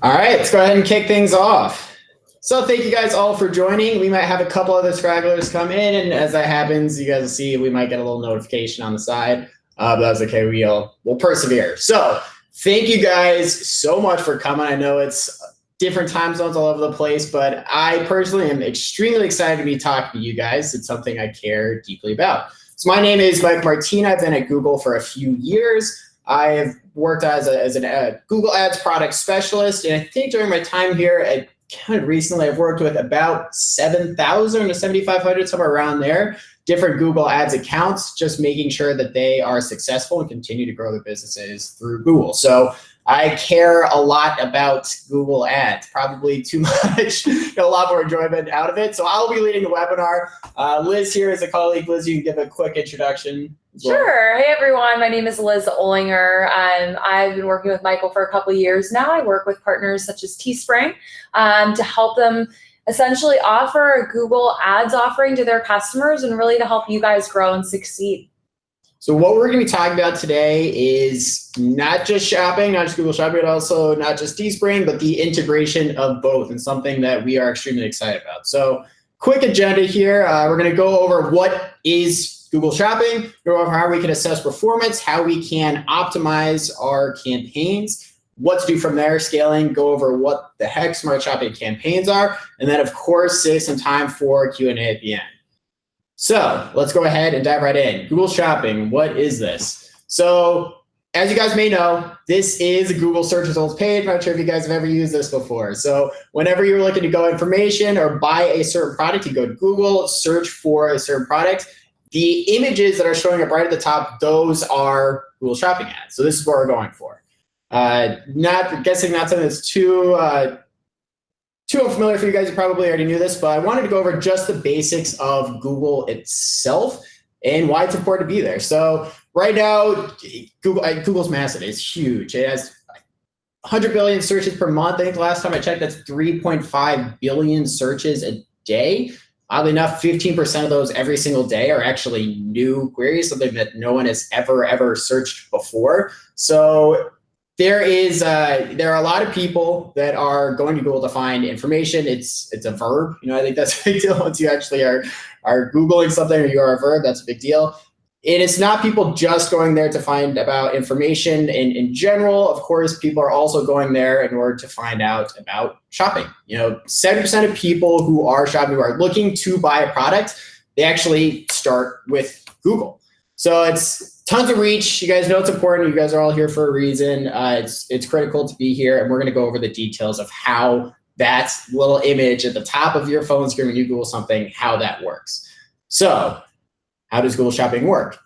All right, let's go ahead and kick things off. So thank you guys all for joining. We might have a couple other stragglers come in, and as that happens, you guys will see we might get a little notification on the side, but that's okay. We'll persevere. So thank you guys so much for coming. I know it's different time zones all over the place, but I personally am extremely excited to be talking to you guys. It's something I care deeply about. So my name is Mike Martin. I've been at Google for a few years. I have worked as a Google Ads product specialist, and I think during my time here, I counted recently, I've worked with about 7,000 to 7,500, somewhere around there, different Google Ads accounts, just making sure that they are successful and continue to grow their businesses through Google. So I care a lot about Google Ads, probably too much, get a lot more enjoyment out of it. So I'll be leading the webinar. Liz here is a colleague. Liz, you can give a quick introduction. Sure. Hey, everyone. My name is Liz Olinger. I've been working with Michael for a couple of years now. I work with partners such as Teespring to help them essentially offer a Google Ads offering to their customers and really to help you guys grow and succeed. So what we're going to be talking about today is not just shopping, not just Google Shopping, but also not just Teespring, but the integration of both, and something that we are extremely excited about. So quick agenda here. We're going to go over what is Google Shopping, go over how we can assess performance, how we can optimize our campaigns, what to do from there, scaling, go over what the heck Smart Shopping campaigns are, and then of course save some time for Q&A at the end. So let's go ahead and dive right in. Google Shopping, what is this? So as you guys may know, this is a Google search results page. I'm not sure if you guys have ever used this before. So whenever you're looking to go information or buy a certain product, you go to Google, search for a certain product. The images that are showing up right at the top, those are Google Shopping ads. So this is what we're going for. Not something that's too unfamiliar for you guys. You probably already knew this, but I wanted to go over just the basics of Google itself and why it's important to be there. So right now, Google's massive. It's huge. It has 100 billion searches per month. I think the last time I checked, that's 3.5 billion searches a day. Oddly enough, 15% of those every single day are actually new queries, something that no one has ever searched before. So there are a lot of people that are going to Google to find information. It's a verb. I think that's a big deal. Once you actually are Googling something or you are a verb, that's a big deal. And it's not people just going there to find about information in general. Of course, people are also going there in order to find out about shopping. 70% of people who are shopping, who are looking to buy a product, they actually start with Google. So it's tons of reach. You guys know it's important. You guys are all here for a reason. It's critical to be here. And we're going to go over the details of how that little image at the top of your phone screen when you Google something, how that works. So how does Google Shopping work?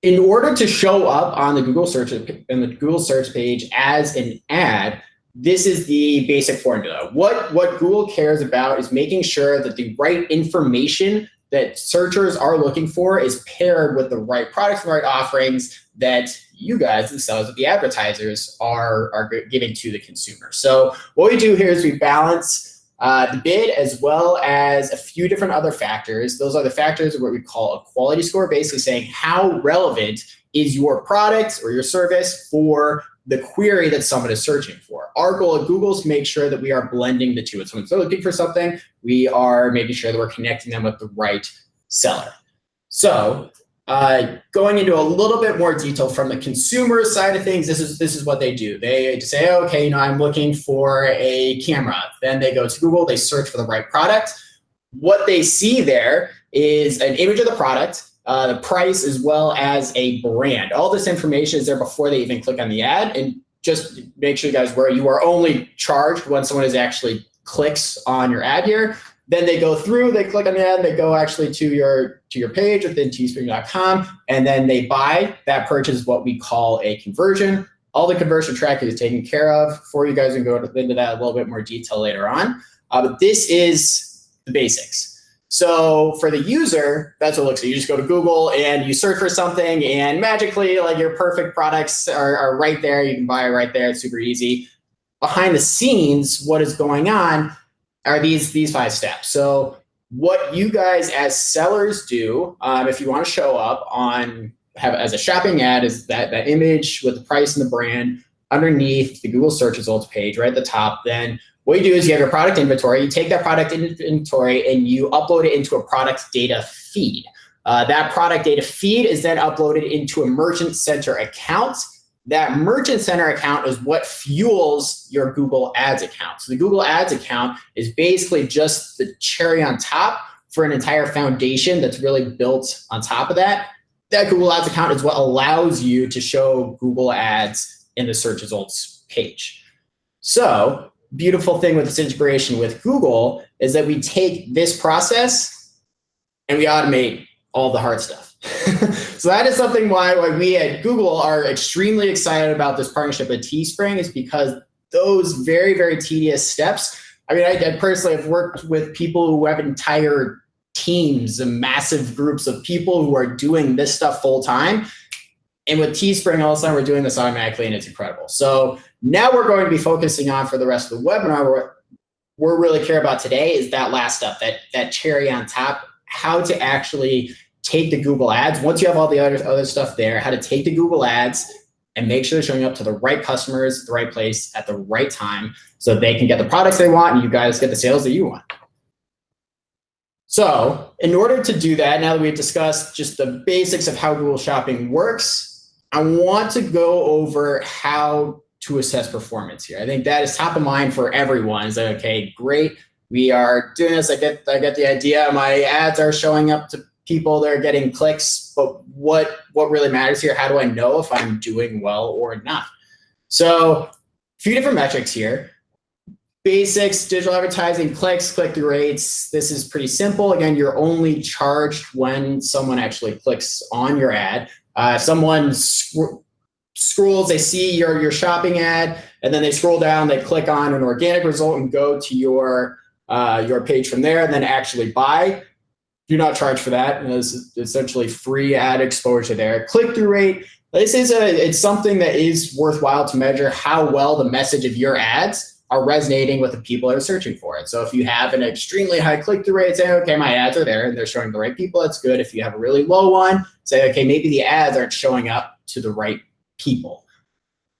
In order to show up on the Google search page as an ad, this is the basic formula. What Google cares about is making sure that the right information that searchers are looking for is paired with the right products and the right offerings that you guys, the sellers of the advertisers, are giving to the consumer. So what we do here is we balance the bid as well as a few different other factors. Those other factors are what we call a quality score, basically saying how relevant is your product or your service for the query that someone is searching for. Our goal at Google is to make sure that we are blending the two. So when they're looking for something, we are making sure that we're connecting them with the right seller. So going into a little bit more detail from the consumer side of things, this is what they do. They say, okay, I'm looking for a camera. Then they go to Google, they search for the right product. What they see there is an image of the product, the price, as well as a brand. All this information is there before they even click on the ad. And just make sure you guys you are only charged when someone actually clicks on your ad here. Then they go through, they click on the ad, they go actually to your page within teespring.com, and then they buy. That purchase is what we call a conversion. All the conversion tracking is taken care of for you guys, and go into that a little bit more detail later on. But this is the basics. So for the user, that's what it looks like. You just go to Google and you search for something, and magically, like, your perfect products are right there. You can buy it right there. It's super easy. Behind the scenes, what is going on are these 5 steps. So what you guys as sellers do, if you want to show up as a shopping ad, is that image with the price and the brand. underneath the Google search results page, right at the top, then what you do is you have your product inventory. You take that product inventory and you upload it into a product data feed. That product data feed is then uploaded into a Merchant Center account. That Merchant Center account is what fuels your Google Ads account. So the Google Ads account is basically just the cherry on top for an entire foundation that's really built on top of that. That Google Ads account is what allows you to show Google Ads in the search results page. So, beautiful thing with this integration with Google is that we take this process and we automate all the hard stuff. So that is something why we at Google are extremely excited about this partnership with Teespring, is because those very, very tedious steps. I mean, I personally have worked with people who have entire teams and massive groups of people who are doing this stuff full time. And with Teespring, all of a sudden we're doing this automatically, and it's incredible. So now we're going to be focusing on, for the rest of the webinar, what we're really care about today is that last step, that cherry on top, how to actually take the Google Ads. Once you have all the other stuff there, how to take the Google Ads and make sure they're showing up to the right customers, the right place at the right time, so they can get the products they want and you guys get the sales that you want. So in order to do that, now that we've discussed just the basics of how Google Shopping works, I want to go over how to assess performance here. I think that is top of mind for everyone. Is that, okay, great, we are doing this, I get the idea, my ads are showing up to people, they're getting clicks, but what really matters here? How do I know if I'm doing well or not? So a few different metrics here. Basics, digital advertising, clicks, click-through rates. This is pretty simple. Again, you're only charged when someone actually clicks on your ad. If someone scrolls, they see your shopping ad, and then they scroll down, they click on an organic result and go to your page from there, and then actually buy, do not charge for that. It's essentially free ad exposure there. Click-through rate. This is it's something that is worthwhile to measure how well the message of your ads are resonating with the people that are searching for it. So if you have an extremely high click-through rate, say, okay, my ads are there and they're showing the right people, that's good. If you have a really low one, say, okay, maybe the ads aren't showing up to the right people.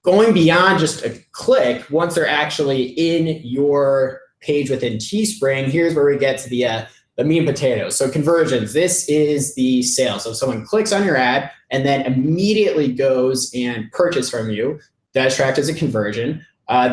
Going beyond just a click, once they're actually in your page within Teespring, here's where we get to the meat and potatoes. So conversions, this is the sale. So if someone clicks on your ad and then immediately goes and purchases from you, that's tracked as a conversion.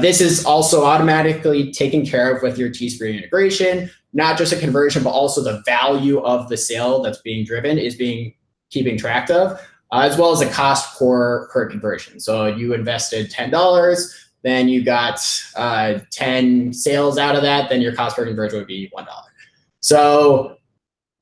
This is also automatically taken care of with your Teespring integration. Not just a conversion, but also the value of the sale that's being driven is keeping track of, as well as the cost per conversion. So you invested $10, then you got 10 sales out of that, then your cost per conversion would be $1. So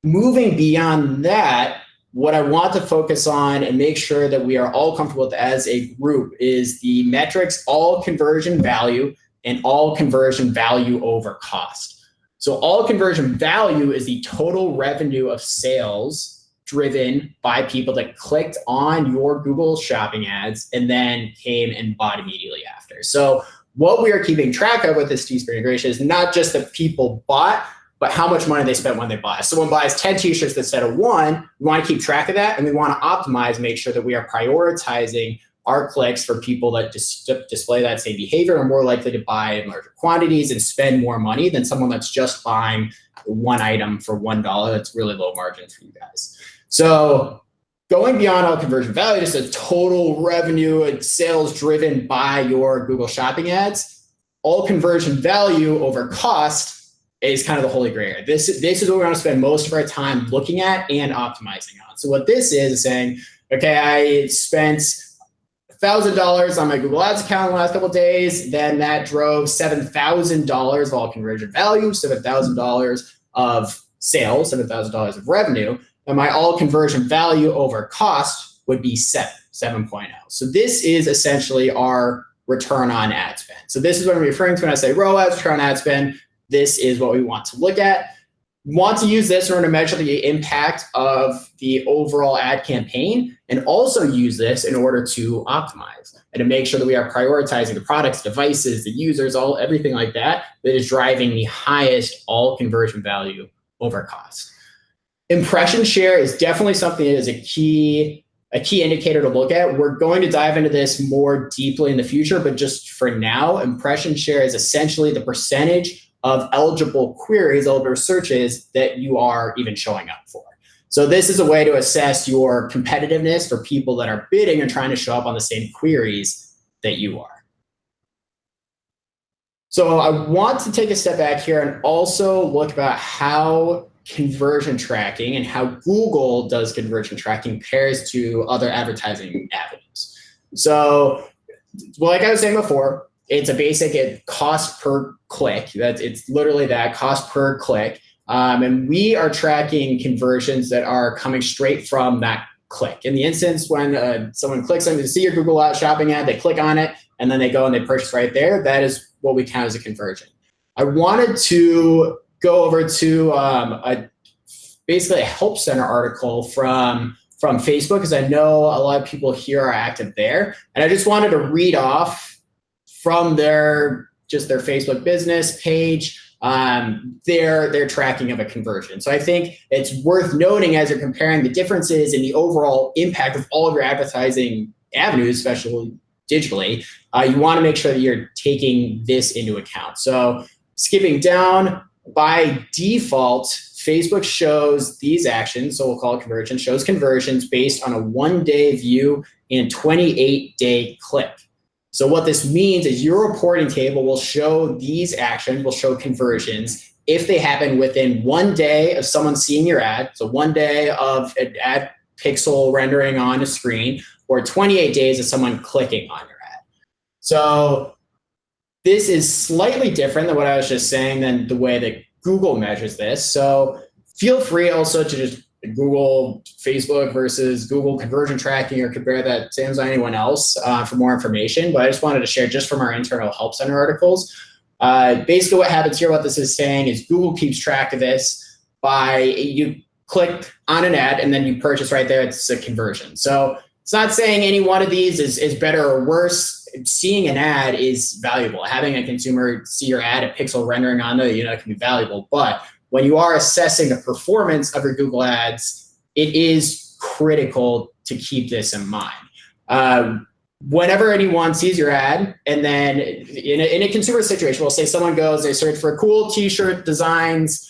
moving beyond that, what I want to focus on and make sure that we are all comfortable with as a group is the metrics, all conversion value and all conversion value over cost. So all conversion value is the total revenue of sales driven by people that clicked on your Google Shopping ads and then came and bought immediately after. So what we are keeping track of with this Teespring integration is not just that people bought, but how much money they spent when they buy. So someone buys 10 t-shirts instead of one, we want to keep track of that, and we want to optimize, make sure that we are prioritizing our clicks for people that display that same behavior are more likely to buy in larger quantities and spend more money than someone that's just buying one item for $1. That's really low margin for you guys. So going beyond all conversion value, just a total revenue and sales driven by your Google Shopping ads, all conversion value over cost is kind of the holy grail. This is what we're going to spend most of our time looking at and optimizing on. So what this is saying, okay, I spent $1,000 on my Google Ads account in the last couple of days, then that drove $7,000 of all conversion value, $7,000 of sales, $7,000 of revenue, and my all conversion value over cost would be 7.0. So this is essentially our return on ad spend. So this is what I'm referring to when I say ROAS, return on ad spend. This is what we want to look at. We want to use this in order to measure the impact of the overall ad campaign, and also use this in order to optimize and to make sure that we are prioritizing the products, devices, the users, everything like that is driving the highest all conversion value over cost. Impression share is definitely something that is a key a key indicator to look at. We're going to dive into this more deeply in the future, but just for now, impression share is essentially the percentage of eligible queries, eligible searches that you are even showing up for. So this is a way to assess your competitiveness for people that are bidding and trying to show up on the same queries that you are. So I want to take a step back here and also look about how conversion tracking and how Google does conversion tracking compares to other advertising avenues. So, like I was saying before, it's a basic cost per click. It's literally that cost per click. And we are tracking conversions that are coming straight from that click. In the instance when someone clicks on to see your Google shopping ad, they click on it, and then they go and they purchase right there. That is what we count as a conversion. I wanted to go over to basically a Help Center article from Facebook, because I know a lot of people here are active there. And I just wanted to read off from their Facebook business page, their tracking of a conversion. So I think it's worth noting as you're comparing the differences in the overall impact of all of your advertising avenues, especially digitally, you want to make sure that you're taking this into account. So skipping down, by default, Facebook shows these actions, so we'll call it conversion, shows conversions based on a 1-day view and 28-day click. So what this means is your reporting table will show these actions, will show conversions if they happen within 1 day of someone seeing your ad, so 1 day of an ad pixel rendering on a screen, or 28 days of someone clicking on your ad. So this is slightly different than what I was just saying than the way that Google measures this. So feel free also to just Google Facebook versus Google conversion tracking or compare that to Amazon, anyone else for more information. But I just wanted to share just from our internal Help Center articles. Basically what happens here, what this is saying is Google keeps track of this by you click on an ad and then you purchase right there. It's a conversion. So it's not saying any one of these is better or worse. Seeing an ad is valuable. Having a consumer see your ad, a pixel rendering on there, it can be valuable. But when you are assessing the performance of your Google ads, it is critical to keep this in mind. Whenever anyone sees your ad, and then in a consumer situation, we'll say someone goes, they search for cool t-shirt designs,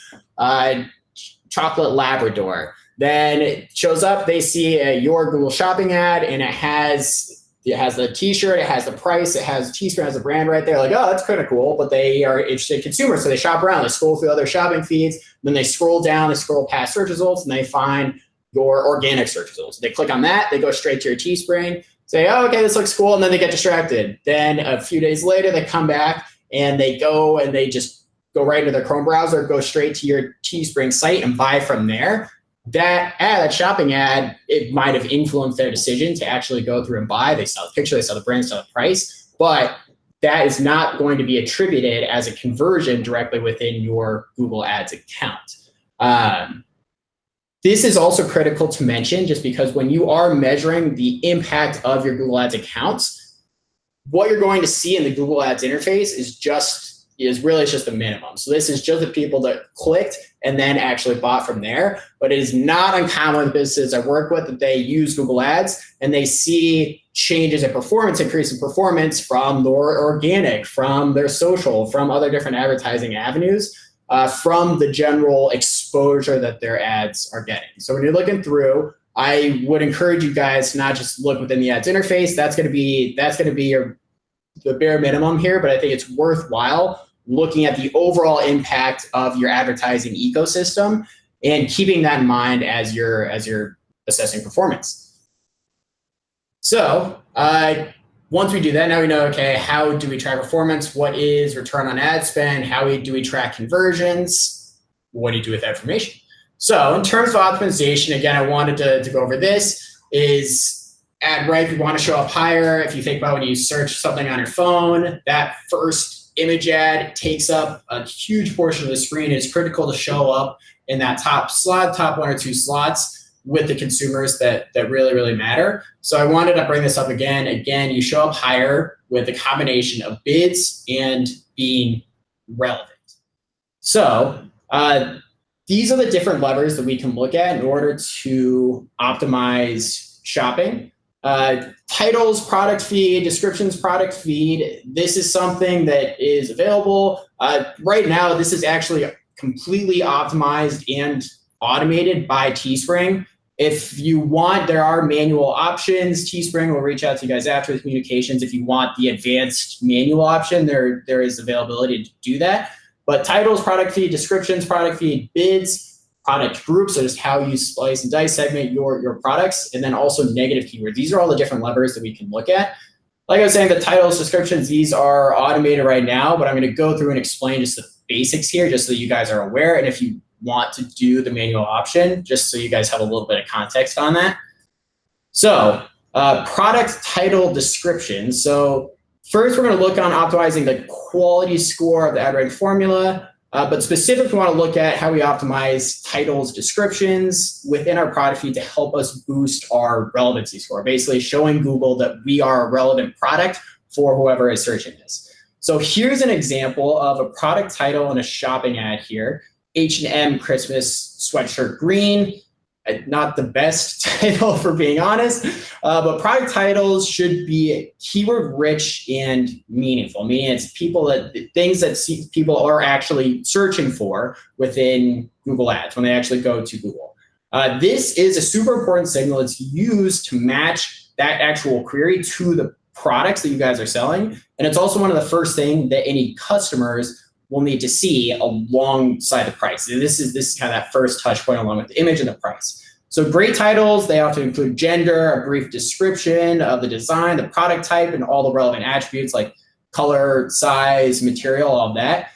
chocolate Labrador. Then it shows up, they see your Google shopping ad, and it has the t-shirt, it has the price, it has Teespring, has the brand right there. Like, oh, that's kind of cool. But they are interested consumers, so they shop around, they scroll through other shopping feeds, then they scroll down, they scroll past search results, and they find your organic search results. They click on that, they go straight to your Teespring, say, oh, okay, this looks cool, and then they get distracted. Then a few days later, they come back and they go and they just go right into their Chrome browser, go straight to your Teespring site and buy from there. That ad, that shopping ad, it might have influenced their decision to actually go through and buy. They saw the picture, they saw the brand, they saw the price, but that is not going to be attributed as a conversion directly within your Google Ads account. This is also critical to mention just because when you are measuring the impact of your Google Ads accounts, what you're going to see in the Google Ads interface is really just the minimum. So this is just the people that clicked and then actually bought from there. But it is not uncommon with businesses I work with that they use Google Ads and they see changes in performance, increase in performance from their organic, from their social, from other different advertising avenues, from the general exposure that their ads are getting. So when you're looking through, I would encourage you guys to not just look within the ads interface. That's going to be the bare minimum here, but I think it's worthwhile looking at the overall impact of your advertising ecosystem and keeping that in mind as you're assessing performance. So once we do that, now we know, okay, how do we track performance? What is return on ad spend? How do we track conversions? What do you do with that information? So in terms of optimization, again, I wanted to go over this, is ad rank, we want to show up higher. If you think about when you search something on your phone, that first image ad takes up a huge portion of the screen. It's critical to show up in that top slot, top 1 or 2 slots with the consumers that really, really matter. So I wanted to bring this up again. Again, you show up higher with a combination of bids and being relevant. So these are the different levers that we can look at in order to optimize shopping. Titles, product feed, descriptions, product feed. This is something that is available. Right now, this is actually completely optimized and automated by Teespring. If you want, there are manual options. Teespring will reach out to you guys after the communications. If you want the advanced manual option, there is availability to do that. But titles, product feed, descriptions, product feed, bids, product groups, so just how you slice and dice segment your products, and then also negative keywords. These are all the different levers that we can look at. Like I was saying, the titles, descriptions, these are automated right now, but I'm going to go through and explain just the basics here just so you guys are aware. And if you want to do the manual option, just so you guys have a little bit of context on that. So product title description. So first, we're going to look on optimizing the quality score of the ad rank formula. But specifically, we want to look at how we optimize titles, descriptions within our product feed to help us boost our relevancy score, basically showing Google that we are a relevant product for whoever is searching this. So here's an example of a product title and a shopping ad here. H&M Christmas sweatshirt green. Not the best title, for being honest, but product titles should be keyword rich and meaningful. Meaning it's things that people are actually searching for within Google Ads when they actually go to Google. This is a super important signal. It's used to match that actual query to the products that you guys are selling, and it's also one of the first things that any customers will need to see alongside the price. This is kind of that first touch point along with the image and the price. So great titles, they have to include gender, a brief description of the design, the product type, and all the relevant attributes like color, size, material, all of that.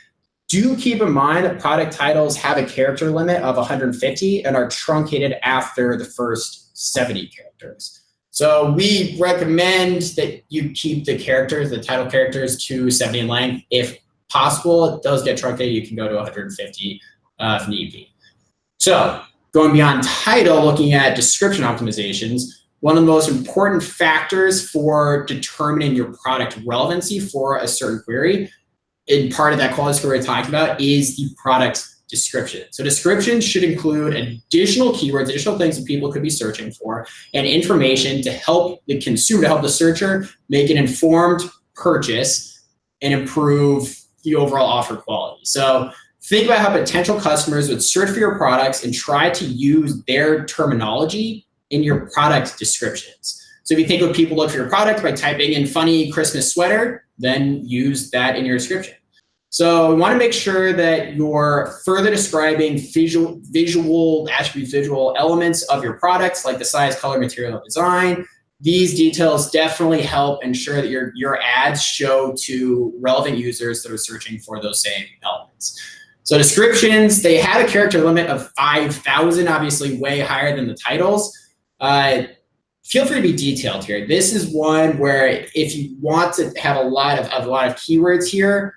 Do keep in mind that product titles have a character limit of 150 and are truncated after the first 70 characters. So we recommend that you keep the title characters to 70 in length. If possible, it does get truncated, you can go to 150 if need be. So going beyond title, looking at description optimizations, one of the most important factors for determining your product relevancy for a certain query, and part of that quality score we're talking about, is the product description. So descriptions should include additional keywords, additional things that people could be searching for, and information to help the consumer, to help the searcher make an informed purchase and improve the overall offer quality. So think about how potential customers would search for your products and try to use their terminology in your product descriptions. So if you think of people look for your product by typing in funny Christmas sweater, then use that in your description. So we want to make sure that you're further describing visual attributes, visual elements of your products, like the size, color, material, design. These details definitely help ensure that your ads show to relevant users that are searching for those same elements. So descriptions, they have a character limit of 5,000, obviously way higher than the titles. Feel free to be detailed here. This is one where if you want to have a lot of keywords here,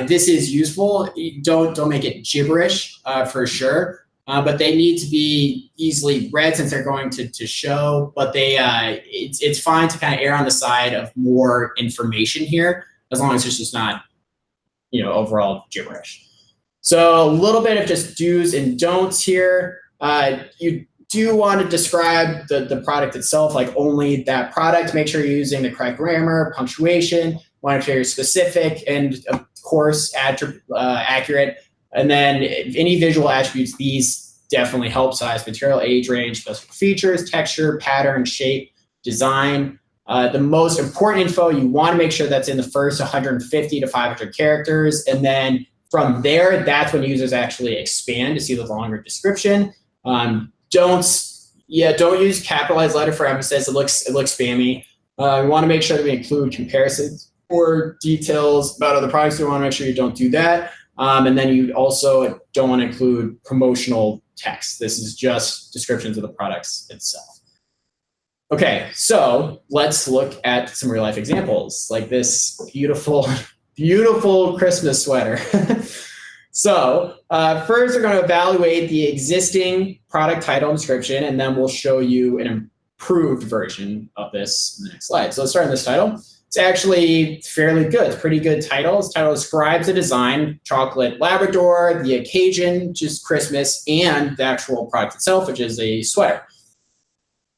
this is useful. Don't make it gibberish for sure. But they need to be easily read since they're going to show. But it's fine to kind of err on the side of more information here, as long as it's just not, overall gibberish. So a little bit of just do's and don'ts here. You do want to describe the product itself, like only that product. Make sure you're using the correct grammar, punctuation. Want to make sure you're specific and, of course, accurate. And then any visual attributes, these definitely help: size, material, age range, specific features, texture, pattern, shape, design. The most important info, you want to make sure that's in the first 150 to 500 characters. And then from there, that's when users actually expand to see the longer description. Don't use capitalized letter for emphasis. It looks spammy. We want to make sure that we include comparisons or details about other products. We want to make sure you don't do that. And then you also don't want to include promotional text. This is just descriptions of the products itself. Okay, so let's look at some real life examples, like this beautiful Christmas sweater. So first, we're going to evaluate the existing product title and description, and then we'll show you an improved version of this in the next slide. So let's start on this title. It's actually fairly good. It's a pretty good title. This title describes the design: chocolate Labrador, the occasion, just Christmas, and the actual product itself, which is a sweater.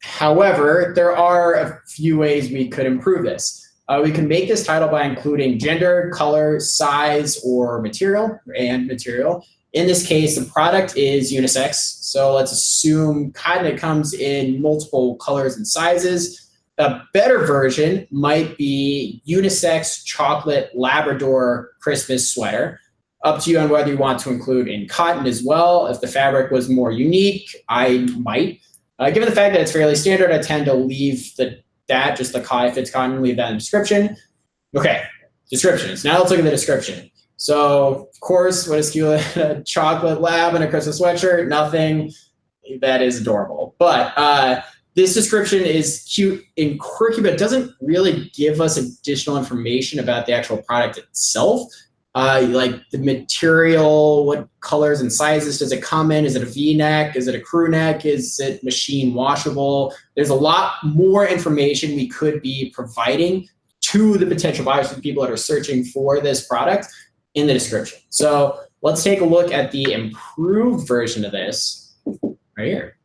However, there are a few ways we could improve this. We can make this title by including gender, color, size, or material, and material. In this case, the product is unisex. So let's assume cotton comes in multiple colors and sizes. A better version might be unisex chocolate Labrador Christmas sweater. Up to you on whether you want to include in cotton as well. If the fabric was more unique, I might. Given the fact that it's fairly standard, I tend to leave just the if it's cotton, leave that in the description. Okay, descriptions. Now let's look at the description. So, of course, what is cute? A chocolate lab and a Christmas sweatshirt? Nothing. That is adorable. But this description is cute and quirky, but it doesn't really give us additional information about the actual product itself. Like the material, what colors and sizes does it come in? Is it a V-neck? Is it a crew neck? Is it machine washable? There's a lot more information we could be providing to the potential buyers, to the people that are searching for this product, in the description. So let's take a look at the improved version of this right here.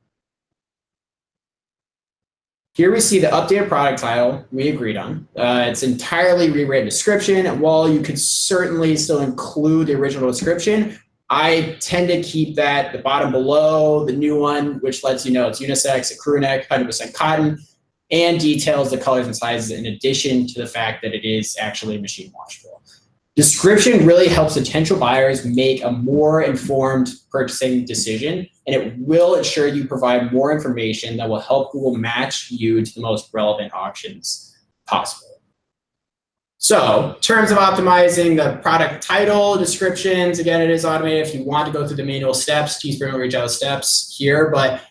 Here we see the updated product title we agreed on. It's entirely rewritten description. And while you could certainly still include the original description, I tend to keep that the bottom below, the new one, which lets you know it's unisex, a crew neck, 100% cotton, and details the colors and sizes in addition to the fact that it is actually machine washable. Description really helps potential buyers make a more informed purchasing decision, and it will ensure you provide more information that will help Google match you to the most relevant auctions possible. So, in terms of optimizing the product title, descriptions, again, it is automated. If you want to go through the manual steps, Teespring will reach out steps here, but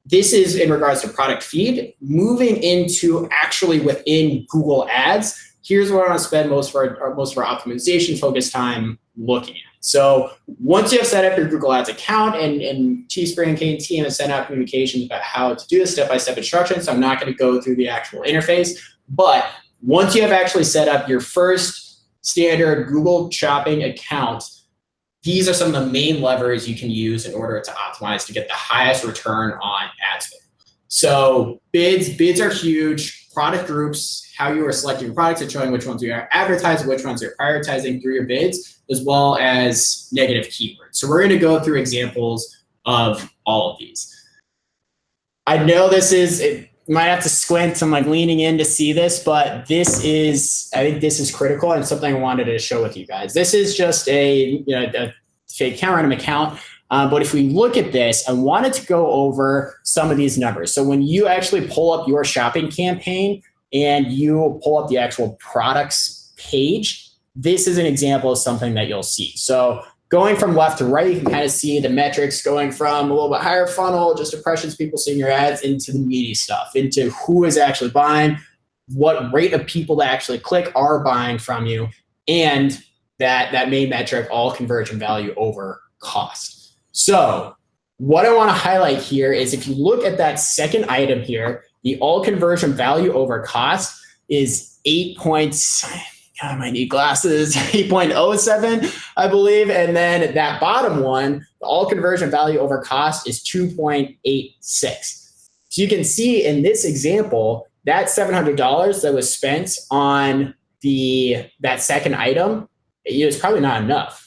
this is in regards to product feed. Moving into actually within Google Ads, here's where I want to spend most of our optimization focused time looking at. So once you have set up your Google Ads account and Teespring and team have sent out communications about how to do the step-by-step instructions, so I'm not going to go through the actual interface, but once you have actually set up your first standard Google Shopping account, these are some of the main levers you can use in order to optimize to get the highest return on ad spend. So bids are huge. Product groups, how you are selecting your products and showing which ones you are advertising, which ones you're prioritizing through your bids, as well as negative keywords. So we're going to go through examples of all of these. I know you might have to squint. I'm like leaning in to see this, but I think this is critical and something I wanted to show with you guys. This is just a fake random account. But if we look at this, I wanted to go over some of these numbers. So when you actually pull up your shopping campaign and you pull up the actual products page, this is an example of something that you'll see. So going from left to right, you can kind of see the metrics going from a little bit higher funnel, just impressions, people seeing your ads, into the meaty stuff, into who is actually buying, what rate of people that actually click are buying from you, and that main metric, all conversion value over cost. So what I want to highlight here is if you look at that second item here, the all conversion value over cost is 8.07, I believe. And then that bottom one, the all conversion value over cost is 2.86. So you can see in this example, that $700 that was spent on that second item, it's probably not enough.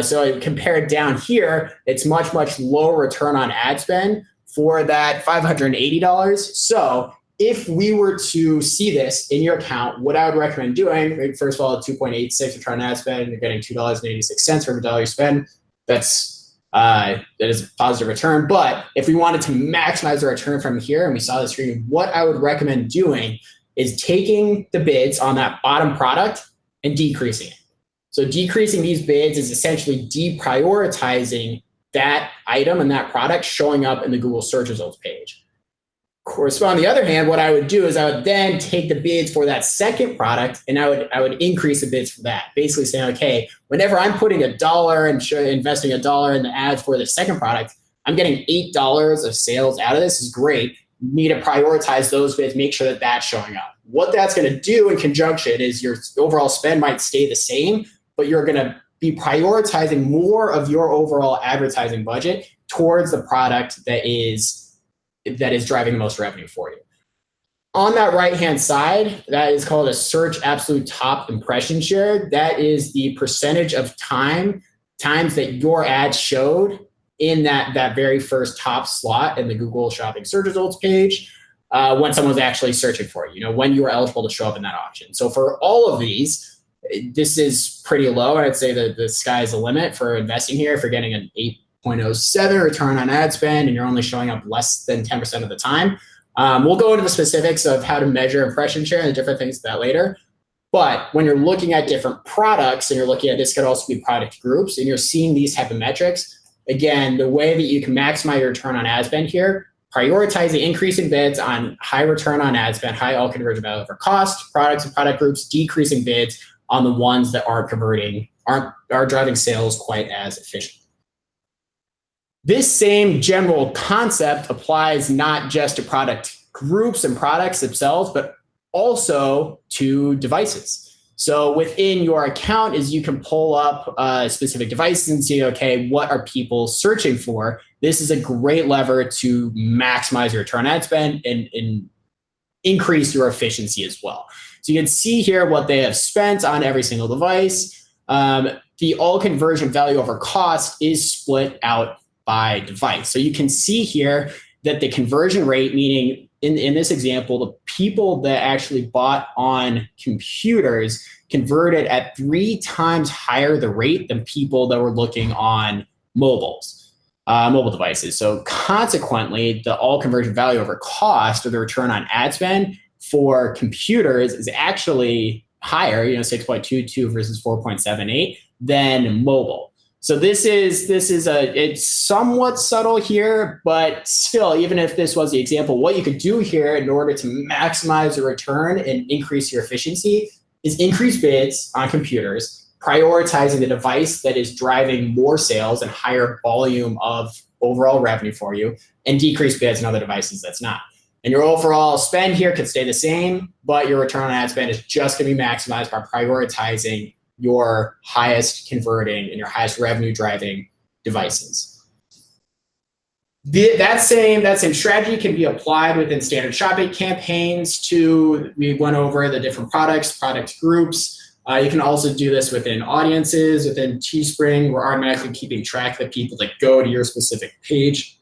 So compared down here, it's much, much lower return on ad spend for that $580. So if we were to see this in your account, what I would recommend doing, first of all, 2.86 return on ad spend, you're getting $2.86 for every dollar you spend. That is a positive return. But if we wanted to maximize the return from here and we saw the screen, what I would recommend doing is taking the bids on that bottom product and decreasing it. So decreasing these bids is essentially deprioritizing that item and that product showing up in the Google search results page. On the other hand, what I would do is I would then take the bids for that second product and I would increase the bids for that. Basically saying, okay, whenever I'm putting $1 and investing $1 in the ads for the second product, I'm getting $8 of sales out of this. Is great. You need to prioritize those bids, make sure that that's showing up. What that's going to do in conjunction is your overall spend might stay the same, but you're going to be prioritizing more of your overall advertising budget towards the product that is that is driving the most revenue for you. On that right-hand side, that is called a search absolute top impression share. That is the percentage of times that your ad showed in that very first top slot in the Google Shopping search results page when someone's actually searching for you, when you were eligible to show up in that auction. So for all of these, this is pretty low. I'd say that the sky's the limit for investing here. If you're getting an 8.07 return on ad spend and you're only showing up less than 10% of the time, we'll go into the specifics of how to measure impression share and the different things of that later. But when you're looking at different products and you're looking at, this could also be product groups, and you're seeing these type of metrics, again, the way that you can maximize your return on ad spend here, prioritizing increasing bids on high return on ad spend, high all conversion value over cost products and product groups, decreasing bids on the ones that aren't converting, aren't driving sales quite as efficiently. This same general concept applies not just to product groups and products themselves, but also to devices. So within your account is you can pull up specific devices and see, okay, what are people searching for? This is a great lever to maximize your return on ad spend and increase your efficiency as well. So you can see here what they have spent on every single device. The all conversion value over cost is split out by device. So you can see here that the conversion rate, meaning in this example, the people that actually bought on computers converted at 3 times higher the rate than people that were looking on mobile devices. So consequently, the all conversion value over cost, or the return on ad spend for computers, is actually higher, 6.22 versus 4.78 than mobile. So it's somewhat subtle here, but still, even if this was the example, what you could do here in order to maximize the return and increase your efficiency is increase bids on computers, prioritizing the device that is driving more sales and higher volume of overall revenue for you, and decrease bids on other devices that's not. And your overall spend here could stay the same, but your return on ad spend is just going to be maximized by prioritizing your highest converting and your highest revenue driving devices. That same strategy can be applied within standard shopping campaigns we went over the different products, product groups. You can also do this within audiences. Within Teespring, we're automatically keeping track of the people that go to your specific page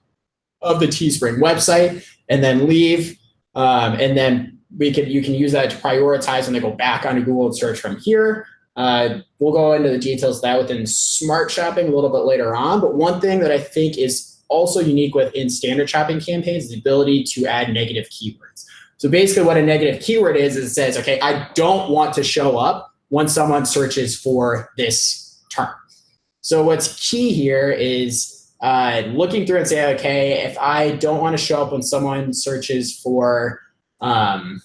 of the Teespring website and then leave. And then you can use that to prioritize when they go back onto Google and search from here. We'll go into the details of that within smart shopping a little bit later on. But one thing that I think is also unique within standard shopping campaigns is the ability to add negative keywords. So basically what a negative keyword is it says, okay, I don't want to show up when someone searches for this term. So what's key here is looking through and say, okay, if I don't want to show up when someone searches for, it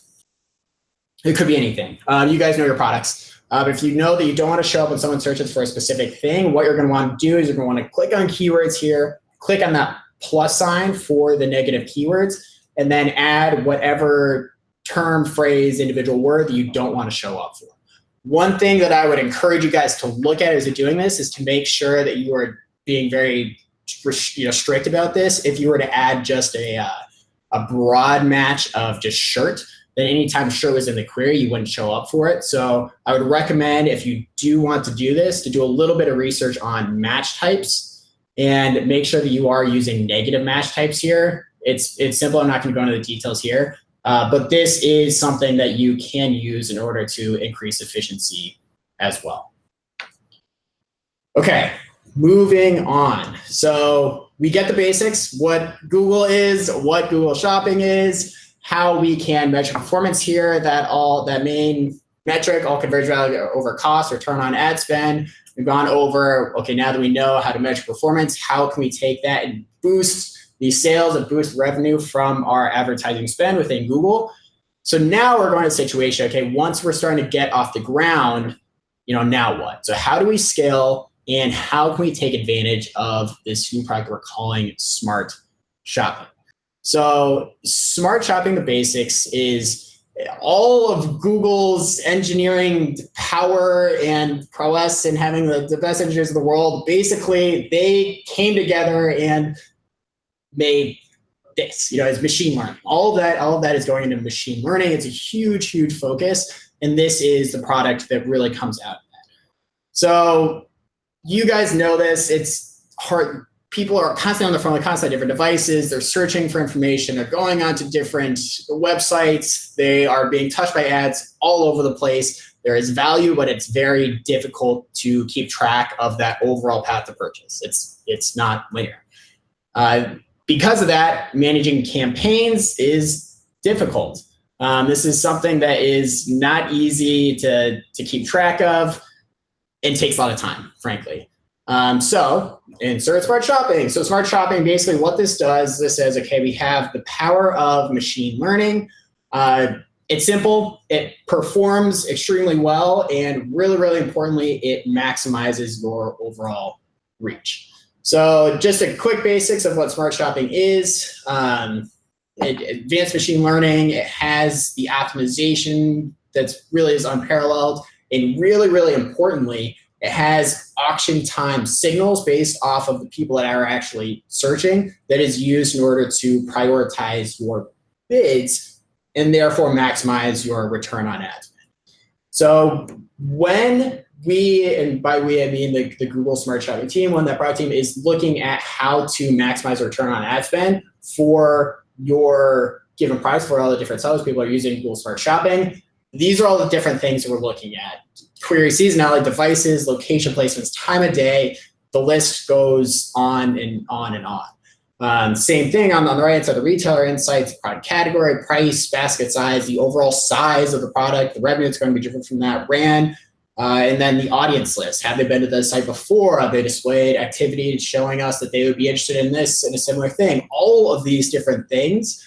could be anything. You guys know your products. If you know that you don't want to show up when someone searches for a specific thing, what you're going to want to do is you're going to want to click on keywords here, click on that plus sign for the negative keywords, and then add whatever term, phrase, individual word that you don't want to show up for. One thing that I would encourage you guys to look at as you're doing this is to make sure that you are being very strict about this. If you were to add just a broad match of just shirt, then anytime shirt was in the query, you wouldn't show up for it. So I would recommend, if you do want to do this, to do a little bit of research on match types and make sure that you are using negative match types here. It's simple. I'm not going to go into the details here, but this is something that you can use in order to increase efficiency as well. Okay, moving on. So we get the basics, what Google is, what Google Shopping is, how we can measure performance here, that main metric, all conversion value over cost, return on ad spend. We've gone over, okay, now that we know how to measure performance, how can we take that and boost these sales and boost revenue from our advertising spend within Google? So now we're going to a situation, okay, once we're starting to get off the ground, now what? So how do we scale and how can we take advantage of this new product we're calling smart shopping? So smart shopping, the basics is all of Google's engineering power and prowess and having the best engineers in the world. Basically, they came together and made this, is machine learning. All of that is going into machine learning. It's a huge, huge focus. And this is the product that really comes out of that. So you guys know this. It's hard. People are constantly on their phone, constantly on different devices. They're searching for information. They're going onto different websites. They are being touched by ads all over the place. There is value, but it's very difficult to keep track of that overall path to purchase. It's not linear. Because of that, managing campaigns is difficult. This is something that is not easy to keep track of and takes a lot of time, frankly. So insert smart shopping. So smart shopping, basically what this does, this says, okay, we have the power of machine learning. It's simple, it performs extremely well, and really, really importantly, it maximizes your overall reach. So just a quick basics of what smart shopping is. Advanced machine learning, it has the optimization that's really is unparalleled. And really, really importantly, it has auction time signals based off of the people that are actually searching that is used in order to prioritize your bids and therefore maximize your return on ad spend. So when we, and by we I mean the Google Smart Shopping team, when that product team is looking at how to maximize return on ad spend for your given products, for all the different sellers, people are using Google Smart Shopping. These are all the different things that we're looking at. Query seasonality, devices, location placements, time of day, the list goes on and on and on. Same thing on the right hand side, the retailer insights, product category, price, basket size, the overall size of the product, the revenue that's going to be different from that, brand, and then the audience list. Have they been to the site before? Have they displayed activity showing us that they would be interested in this and a similar thing? All of these different things.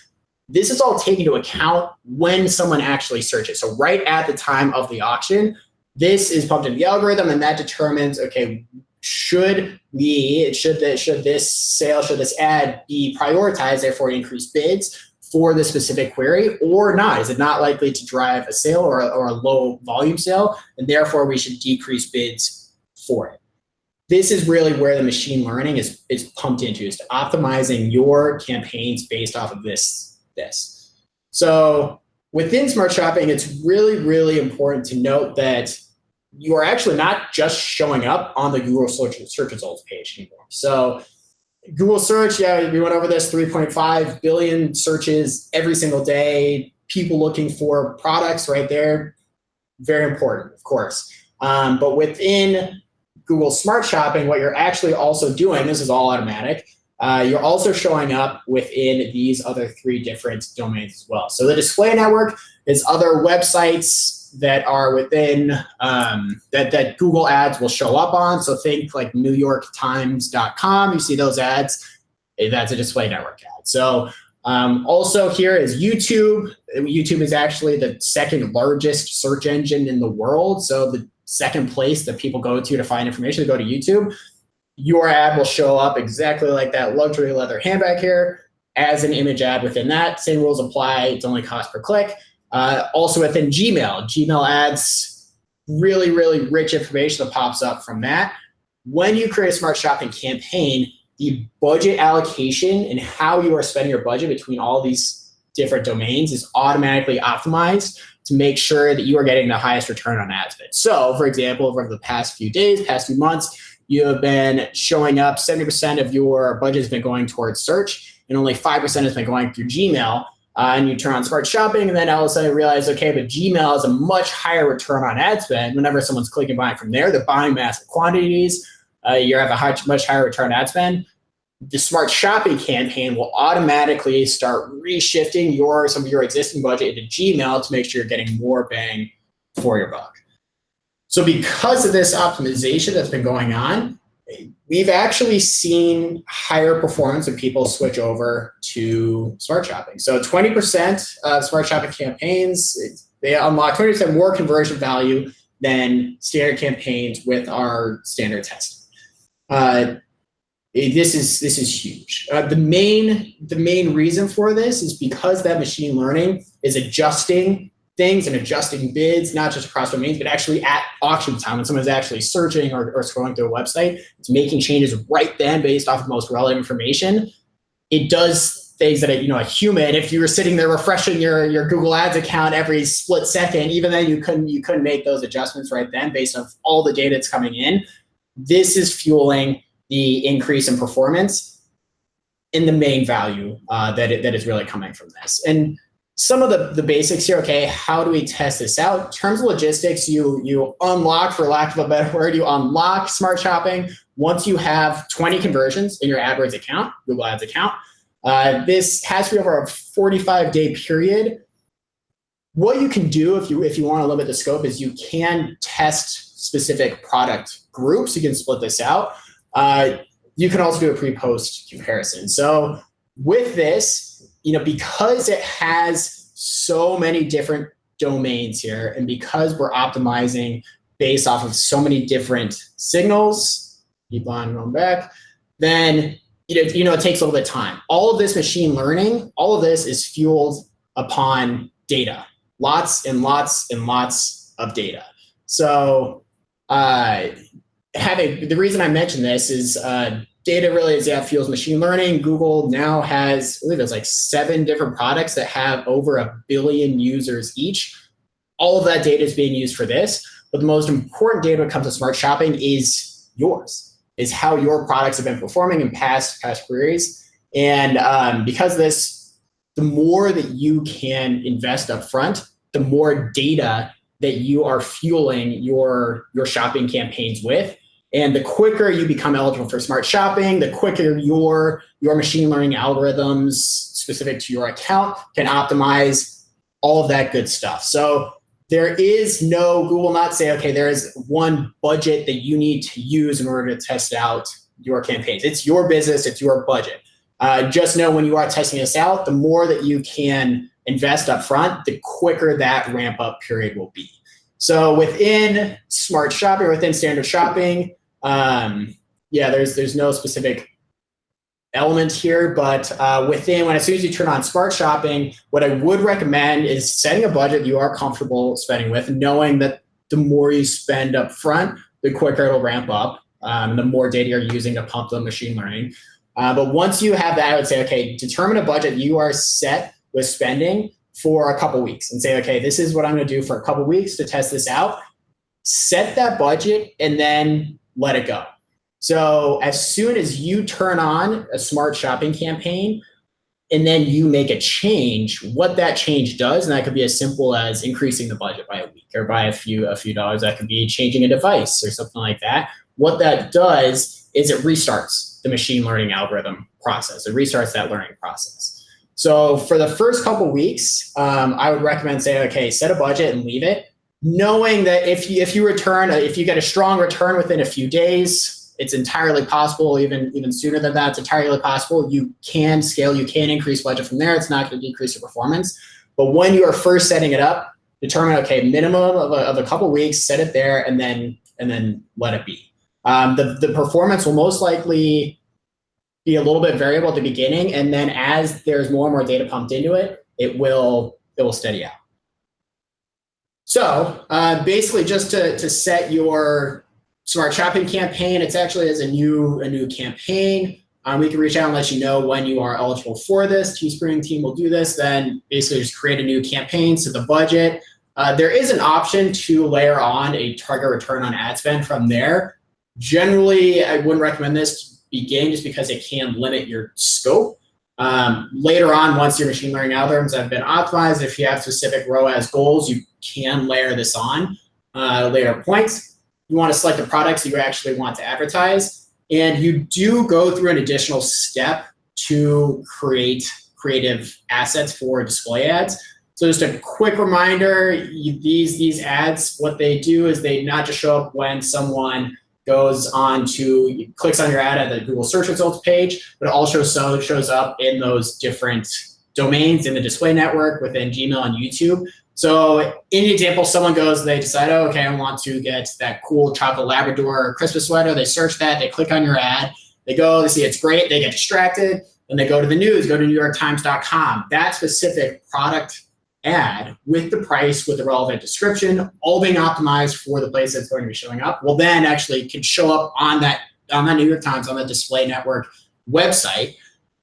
This is all taken into account when someone actually searches. So right at the time of the auction, this is pumped into the algorithm, and that determines, okay, should this sale, should this ad be prioritized, therefore increase bids for the specific query or not? Is it not likely to drive a sale or a low volume sale, and therefore we should decrease bids for it? This is really where the machine learning is pumped into, is to optimizing your campaigns based off of this. So within smart shopping, it's really, really important to note that you are actually not just showing up on the Google search results page anymore. So Google search, yeah, we went over this, 3.5 billion searches every single day, people looking for products right there. Very important, of course. But within Google Smart Shopping, what you're actually also doing, this is all automatic, you're also showing up within these other 3 different domains as well. So the display network is other websites that are within that Google ads will show up on. So think like NewYorkTimes.com. You see those ads, that's a display network ad. So also here is YouTube. YouTube is actually the second largest search engine in the world. So the second place that people go to find information, they go to YouTube. Your ad will show up exactly like that luxury leather handbag here as an image ad within that. Same rules apply. It's only cost per click. Also within Gmail ads, really, really rich information that pops up from that. When you create a smart shopping campaign, the budget allocation and how you are spending your budget between all these different domains is automatically optimized to make sure that you are getting the highest return on ad spend. So, for example, over the past few days, past few months, you have been showing up, 70% of your budget has been going towards search, and only 5% has been going through Gmail. And you turn on smart shopping, and then all of a sudden you realize, okay, but Gmail has a much higher return on ad spend. Whenever someone's clicking buying from there, they're buying massive quantities. You have a much higher return on ad spend. The smart shopping campaign will automatically start reshifting some of your existing budget into Gmail to make sure you're getting more bang for your buck. So because of this optimization that's been going on, we've actually seen higher performance when people switch over to smart shopping. So 20% of smart shopping campaigns, they unlock 20% more conversion value than standard campaigns with our standard testing. This is huge. The main reason for this is because that machine learning is adjusting things and adjusting bids, not just across domains, but actually at auction time when someone's actually searching or scrolling through a website. It's making changes right then based off of the most relevant information. It does things that a human, if you were sitting there refreshing your Google Ads account every split second, even then you couldn't make those adjustments right then based on all the data that's coming in. This is fueling the increase in performance in the main value that is really coming from this. And some of the basics here, okay, how do we test this out? In terms of logistics, you unlock, for lack of a better word, you unlock smart shopping once you have 20 conversions in your AdWords account, Google Ads account. This has to be over a 45-day period. What you can do if you want to limit the scope is you can test specific product groups. You can split this out. You can also do a pre-post comparison. So with this, because it has so many different domains here, and because we're optimizing based off of so many different signals, keep on going back, then it takes a little bit of time. All of this machine learning, all of this is fueled upon data, lots and lots and lots of data. So the reason I mention this is data really is that fuels machine learning. Google now has, I believe it's like 7 different products that have over 1 billion users each. All of that data is being used for this, but the most important data when it comes to smart shopping is yours, is how your products have been performing in past queries. And because of this, the more that you can invest up front, the more data that you are fueling your shopping campaigns with. And the quicker you become eligible for smart shopping, the quicker your machine learning algorithms specific to your account can optimize all of that good stuff. So there is no, Google will not say, okay, there is one budget that you need to use in order to test out your campaigns. It's your business, it's your budget. Just know when you are testing this out, the more that you can invest up front, the quicker that ramp up period will be. So within smart shopping, within standard shopping, there's no specific element here, but as soon as you turn on smart shopping, what I would recommend is setting a budget you are comfortable spending with, knowing that the more you spend up front, the quicker it'll ramp up, the more data you're using to pump the machine learning. But once you have that, I would say, okay, determine a budget you are set with spending for a couple weeks and say, okay, this is what I'm going to do for a couple weeks to test this out. Set that budget and then let it go. So as soon as you turn on a smart shopping campaign and then you make a change, what that change does, and that could be as simple as increasing the budget by a week or by a few dollars. That could be changing a device or something like that. What that does is it restarts the machine learning algorithm process. It restarts that learning process. So for the first couple weeks, I would recommend saying, okay, set a budget and leave it, knowing that if you get a strong return within a few days, it's entirely possible, even sooner than that, it's entirely possible. You can scale, you can increase budget from there. It's not going to decrease your performance. But when you are first setting it up, determine, okay, minimum of a couple weeks, set it there, and then let it be. The performance will most likely be a little bit variable at the beginning, and then as there's more and more data pumped into it, it will steady out. So basically, just to set your smart shopping campaign, it's actually as a new campaign. We can reach out and let you know when you are eligible for this. Teespring team will do this. Then basically just create a new campaign, set the budget. There is an option to layer on a target return on ad spend from there. Generally, I wouldn't recommend this to begin just because it can limit your scope. Later on, once your machine learning algorithms have been optimized, if you have specific ROAS goals, you can layer this on later points. You want to select the products you actually want to advertise, and you do go through an additional step to create creative assets for display ads. So just a quick reminder, these ads, what they do is they not just show up when someone clicks on your ad at the Google search results page, but it also shows up in those different domains in the display network within Gmail and YouTube. So in the example, someone goes, they decide, oh, okay, I want to get that cool chocolate Labrador Christmas sweater. They search that, they click on your ad, they go, they see it's great, they get distracted, and they go to the news, go to NewYorkTimes.com. That specific product ad with the price, with the relevant description, all being optimized for the place that's going to be showing up, will then actually can show up on that New York Times, on the display network website.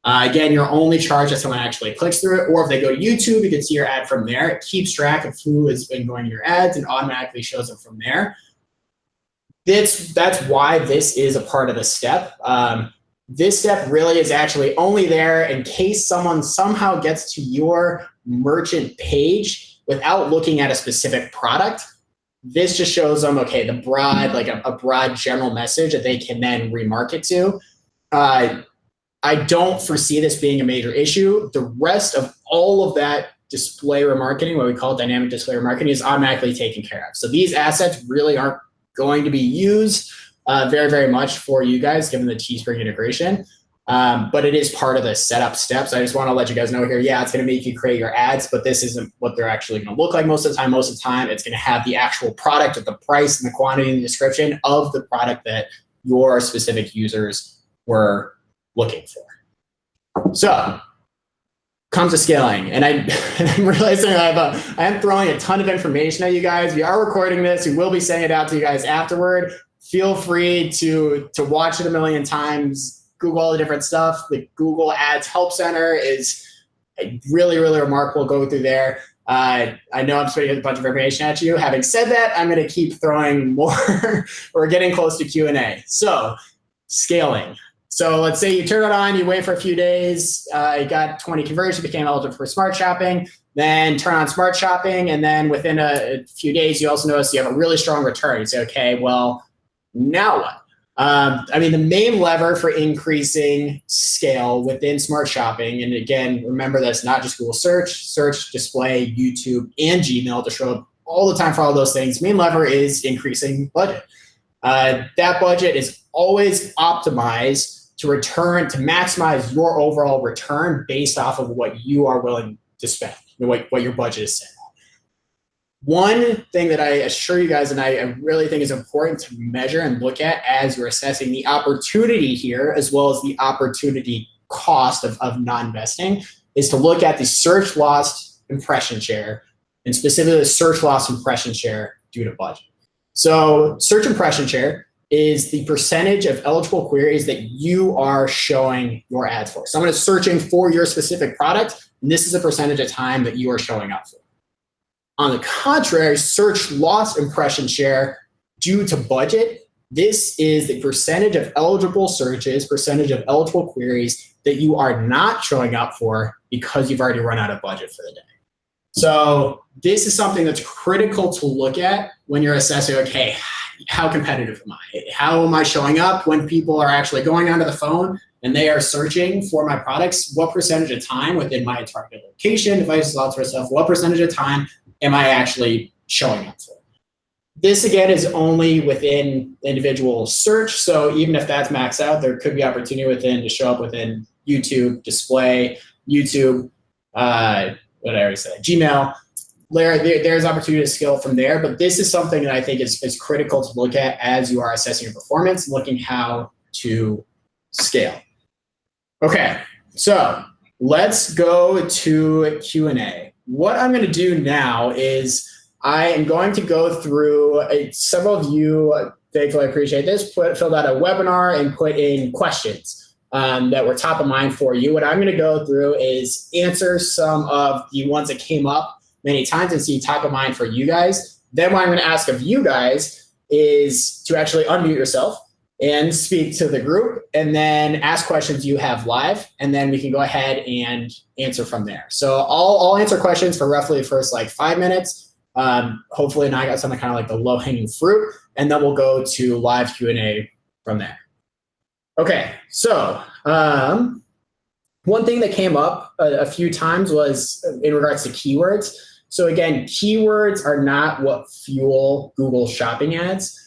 Again, you're only charged if someone actually clicks through it, or if they go to YouTube, you can see your ad from there. It keeps track of who has been going to your ads and automatically shows it from there. That's why this is a part of the step. This step really is actually only there in case someone somehow gets to your merchant page without looking at a specific product. This just shows them, okay, the broad, like a broad general message that they can then remarket to. I don't foresee this being a major issue. The rest of all of that display remarketing, what we call dynamic display remarketing, is automatically taken care of. So these assets really aren't going to be used very, very much for you guys, given the Teespring integration. But it is part of the setup steps. I just want to let you guys know here, yeah, it's going to make you create your ads, but this isn't what they're actually going to look like most of the time. Most of the time, it's going to have the actual product at the price and the quantity and the description of the product that your specific users were looking for. So comes to scaling, and I'm realizing I am throwing a ton of information at you guys. We are recording this. We will be sending it out to you guys afterward. Feel free to watch it a million times, Google all the different stuff. The Google Ads Help Center is really, really remarkable. Go through there. I know I'm spitting a bunch of information at you. Having said that, I'm going to keep throwing more. We're getting close to Q&A. So scaling. So let's say you turn it on, you wait for a few days, you got 20 conversions, became eligible for smart shopping, then turn on smart shopping, and then within a few days, you also notice you have a really strong return. You say, okay, well, now what? I mean, the main lever for increasing scale within smart shopping, and again, remember that's not just Google search, display, YouTube, and Gmail to show up all the time for all those things. Main lever is increasing budget. That budget is always optimized to maximize your overall return based off of what you are willing to spend, what your budget is set at. One thing that I assure you guys, and I really think is important to measure and look at as you're assessing the opportunity here, as well as the opportunity cost of non-investing, is to look at the search loss impression share, and specifically the search loss impression share due to budget. So search impression share is the percentage of eligible queries that you are showing your ads for. Someone is searching for your specific product, and this is a percentage of time that you are showing up for. On the contrary, search loss impression share due to budget, this is the percentage of eligible searches, percentage of eligible queries that you are not showing up for because you've already run out of budget for the day. So this is something that's critical to look at when you're assessing, okay, how competitive am I? How am I showing up when people are actually going onto the phone and they are searching for my products? What percentage of time within my targeted location, devices, all sorts of stuff, what percentage of time am I actually showing up for? This, again, is only within individual search. So even if that's maxed out, there could be opportunity within to show up within YouTube, display, YouTube, what did I already say? Gmail. There's opportunity to scale from there, but this is something that I think is critical to look at as you are assessing your performance, looking how to scale. Okay, so let's go to Q&A. What I'm going to do now is I am going to go through, several of you, thankfully I appreciate this, filled out a webinar and put in questions that were top of mind for you. What I'm going to go through is answer some of the ones that came up many times and see top of mind for you guys. Then what I'm going to ask of you guys is to actually unmute yourself and speak to the group, and then ask questions you have live, and then we can go ahead and answer from there. So I'll answer questions for roughly the first 5 minutes. Hopefully now I got something kind of like the low-hanging fruit, and then we'll go to live Q&A from there. Okay, so one thing that came up a few times was in regards to keywords. So again, keywords are not what fuel Google shopping ads.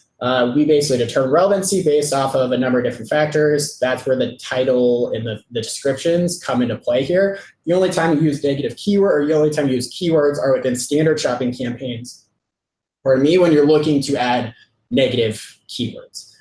We basically determine relevancy based off of a number of different factors. That's where the title and the descriptions come into play here. The only time you use negative keyword, or the only time you use keywords, are within standard shopping campaigns. For me, when you're looking to add negative keywords.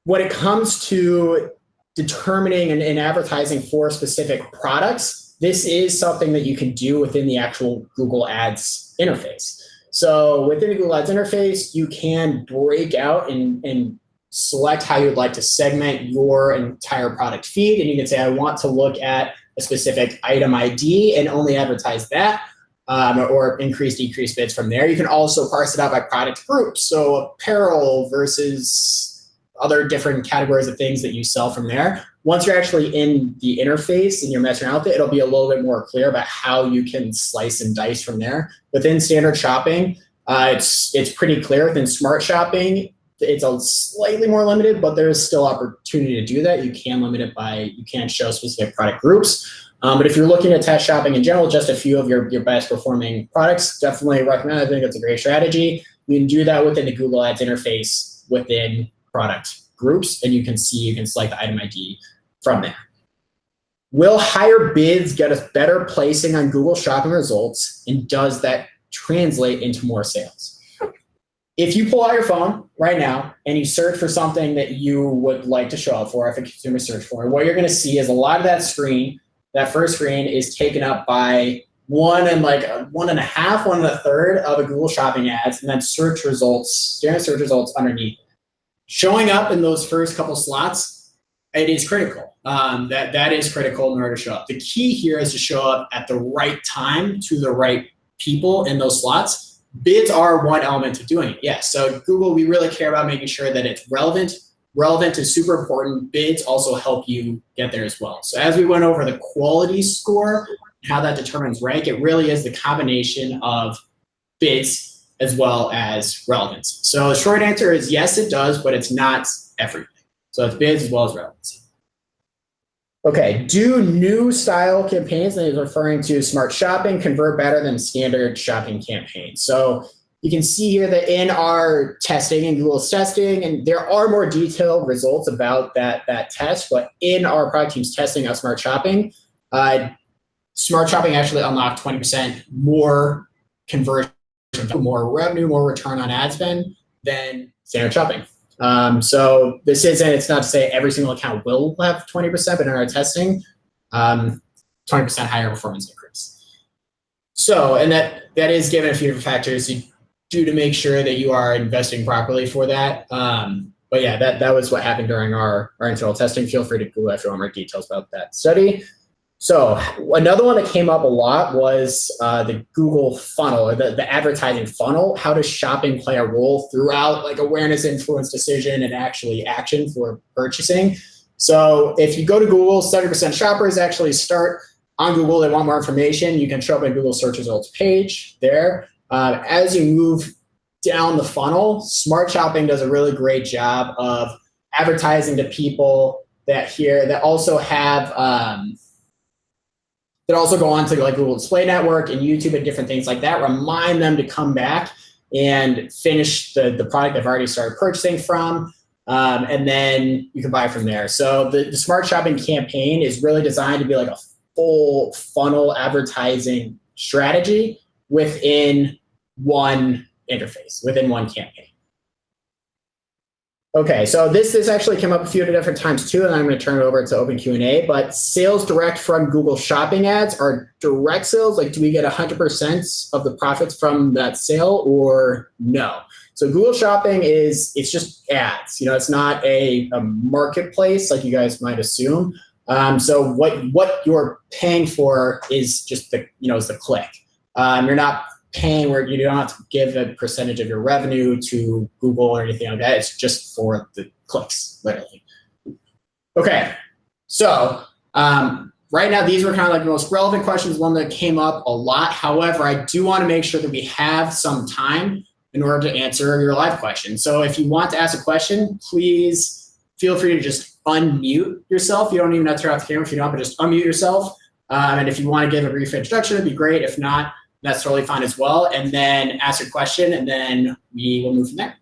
When it comes to determining and advertising for specific products, this is something that you can do within the actual Google Ads interface. So within the Google Ads interface, you can break out and select how you'd like to segment your entire product feed. And you can say, I want to look at a specific item ID and only advertise that, or increase, decrease bids from there. You can also parse it out by product groups. So apparel versus other different categories of things that you sell from there. Once you're actually in the interface and you're messing around with it, it'll be a little bit more clear about how you can slice and dice from there. Within standard shopping, it's pretty clear. Within smart shopping, it's a slightly more limited, but there is still opportunity to do that. You can limit it by, you can show specific product groups. But if you're looking at test shopping in general, just a few of your best performing products, definitely recommend. I think it's a great strategy. You can do that within the Google Ads interface within product groups, and you can select the item ID from there. Will higher bids get us better placing on Google shopping results, and does that translate into more sales? If you pull out your phone right now and you search for something that you would like to show up for, if a consumer search for, what you're going to see is a lot of that screen, that first screen, is taken up by one and a third of a Google shopping ads, and then search results, standard search results underneath. Showing up in those first couple slots, it is critical. That is critical in order to show up. The key here is to show up at the right time to the right people in those slots. Bids are one element of doing it, yes. So Google, we really care about making sure that it's relevant. Relevant is super important. Bids also help you get there as well. So as we went over the quality score, how that determines rank, it really is the combination of bids as well as relevance. So the short answer is yes, it does, but it's not everything. So it's bids as well as relevancy. Okay, do new style campaigns, and he's referring to smart shopping, convert better than standard shopping campaigns? So you can see here that in our testing, in Google's testing, and there are more detailed results about that test, but in our product team's testing of smart shopping actually unlocked 20% more conversion, more revenue, more return on ad spend than standard shopping. So it's not to say every single account will have 20%, but in our testing, 20% higher performance increase. So, and that is given a few different factors you do to make sure that you are investing properly for that. But yeah, that was what happened during our internal testing. Feel free to Google if you want more details about that study. So another one that came up a lot was the Google funnel, or the advertising funnel. How does shopping play a role throughout awareness, influence, decision, and actually action for purchasing? So if you go to Google, 70% shoppers actually start on Google. They want more information. You can show up in Google search results page there. As you move down the funnel, smart shopping does a really great job of advertising to people that also have that also go on to Google Display Network and YouTube and different things like that. Remind them to come back and finish the product they've already started purchasing from, and then you can buy from there. So the smart shopping campaign is really designed to be like a full funnel advertising strategy within one interface, within one campaign. Okay, so this actually came up a few different times too, and I'm going to turn it over to open Q&A. But sales direct from Google Shopping ads are direct sales. Do we get 100% of the profits from that sale, or no? So Google Shopping it's just ads. It's not a marketplace like you guys might assume. So what you're paying for is just the click. You're not paying where you don't have to give a percentage of your revenue to Google or anything like that. It's just for the clicks, literally. Okay, so right now these were kind of the most relevant questions, one that came up a lot. However, I do want to make sure that we have some time in order to answer your live questions. So if you want to ask a question, please feel free to just unmute yourself. You don't even have to turn off the camera if you don't, but just unmute yourself. And if you want to give a brief introduction, it'd be great. If not, that's totally fine as well. And then ask your question, and then we will move from there.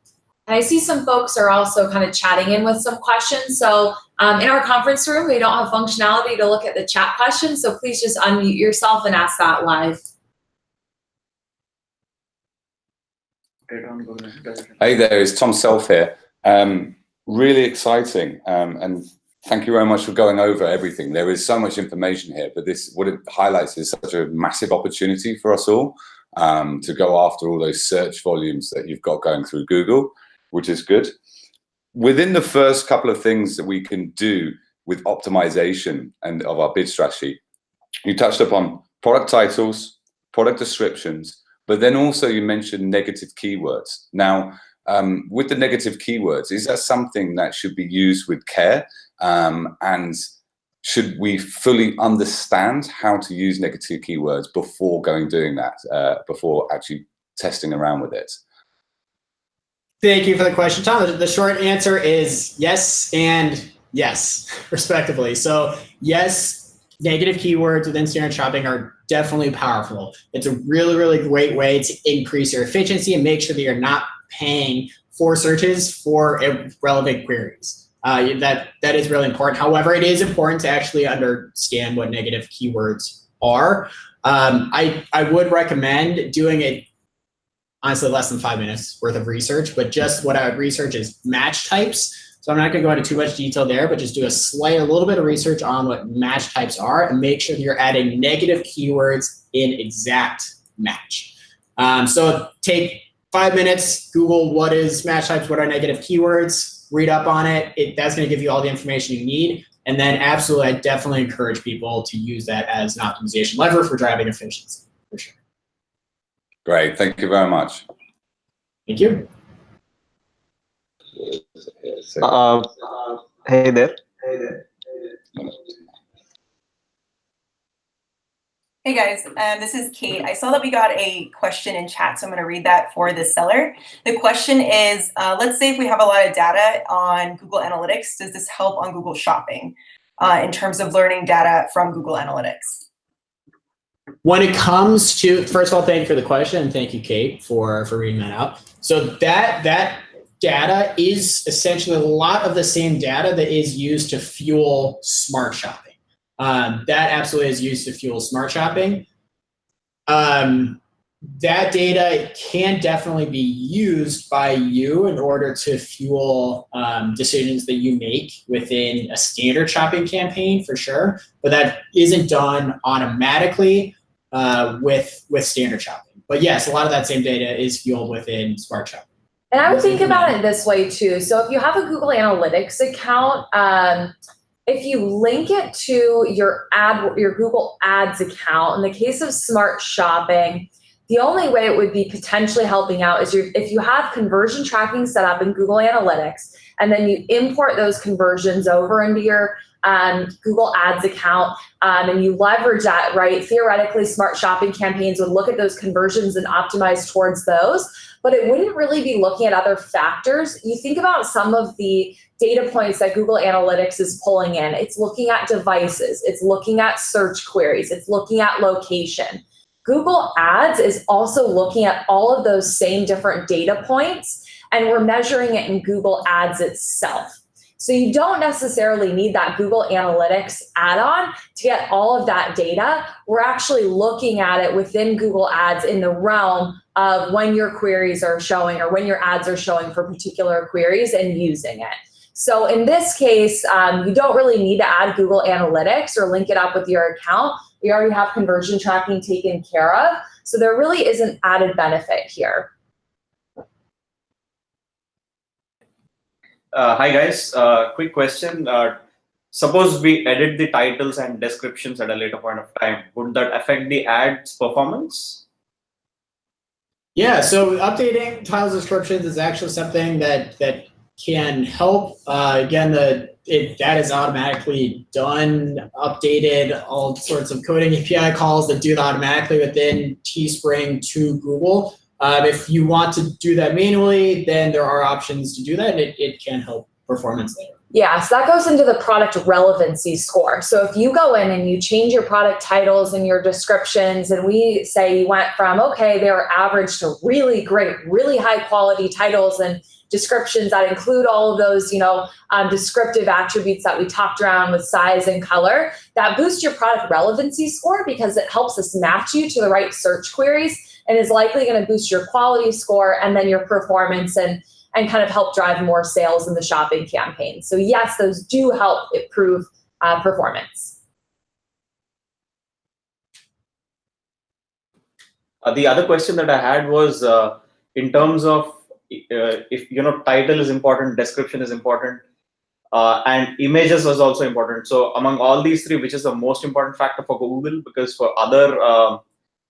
And I see some folks are also kind of chatting in with some questions. So in our conference room, we don't have functionality to look at the chat questions. So please just unmute yourself and ask that live. Hey there, it's Tom Self here. Really exciting, and thank you very much for going over everything. There is so much information here, but what it highlights is such a massive opportunity for us all to go after all those search volumes that you've got going through Google, which is good. within the first couple of things that we can do with optimization and of our bid strategy, you touched upon product titles, product descriptions, but then also you mentioned negative keywords. Now, with the negative keywords, is that something that should be used with care? And should we fully understand how to use negative keywords before doing that, before actually testing around with it? Thank you for the question, Tom. The short answer is yes and yes, respectively. So yes, negative keywords within standard shopping are definitely powerful. It's a really, really great way to increase your efficiency and make sure that you're not paying for searches for irrelevant queries. That is really important. However, it is important to actually understand what negative keywords are. I would recommend doing it, honestly, less than 5 minutes worth of research, but just what I would research is match types. So I'm not going to go into too much detail there, but just do a little bit of research on what match types are and make sure that you're adding negative keywords in exact match. So take 5 minutes, Google what is match types, what are negative keywords, read up on it. That's going to give you all the information you need. And then absolutely, I definitely encourage people to use that as an optimization lever for driving efficiency, for sure. Great, thank you very much. Thank you. Hey there. Hey guys, this is Kate. I saw that we got a question in chat, so I'm going to read that for the seller. The question is, let's say if we have a lot of data on Google Analytics, does this help on Google Shopping in terms of learning data from Google Analytics? When it comes to, first of all, thank you for the question, and thank you, Kate, for reading that out. So that data is essentially a lot of the same data that is used to fuel smart shopping. That absolutely is used to fuel smart shopping. That data can definitely be used by you in order to fuel decisions that you make within a standard shopping campaign, for sure. But that isn't done automatically with standard shopping. But yes, a lot of that same data is fueled within smart shopping. And I would think about it this way too. So if you have a Google Analytics account, if you link it to your Google Ads account, in the case of smart shopping, the only way it would be potentially helping out is if you have conversion tracking set up in Google Analytics, and then you import those conversions over into your Google Ads account, and you leverage that, right? Theoretically, smart shopping campaigns would look at those conversions and optimize towards those, but it wouldn't really be looking at other factors. You think about some of the data points that Google Analytics is pulling in. It's looking at devices, it's looking at search queries, it's looking at location. Google Ads is also looking at all of those same different data points, and we're measuring it in Google Ads itself. So you don't necessarily need that Google Analytics add-on to get all of that data. We're actually looking at it within Google Ads in the realm of when your queries are showing or when your ads are showing for particular queries and using it. So in this case, you don't really need to add Google Analytics or link it up with your account. We already have conversion tracking taken care of. So there really isn't added benefit here. Hi guys, quick question. Suppose we edit the titles and descriptions at a later point of time. Would that affect the ad's performance? Yeah, so updating titles descriptions is actually something that can help. Again, that is automatically done, updated, all sorts of coding API calls that do that automatically within Teespring to Google. If you want to do that manually, then there are options to do that, and it can help performance later. Yeah, so that goes into the product relevancy score. So if you go in and you change your product titles and your descriptions, and we say you went from, okay, they were average to really great, really high quality titles and descriptions that include all of those, descriptive attributes that we talked around with size and color, that boosts your product relevancy score because it helps us match you to the right search queries and is likely going to boost your quality score and then your performance and kind of help drive more sales in the shopping campaign. So yes, those do help improve performance. The other question that I had was in terms of if title is important, description is important, and images was also important. So among all these three, which is the most important factor for Google? Because for other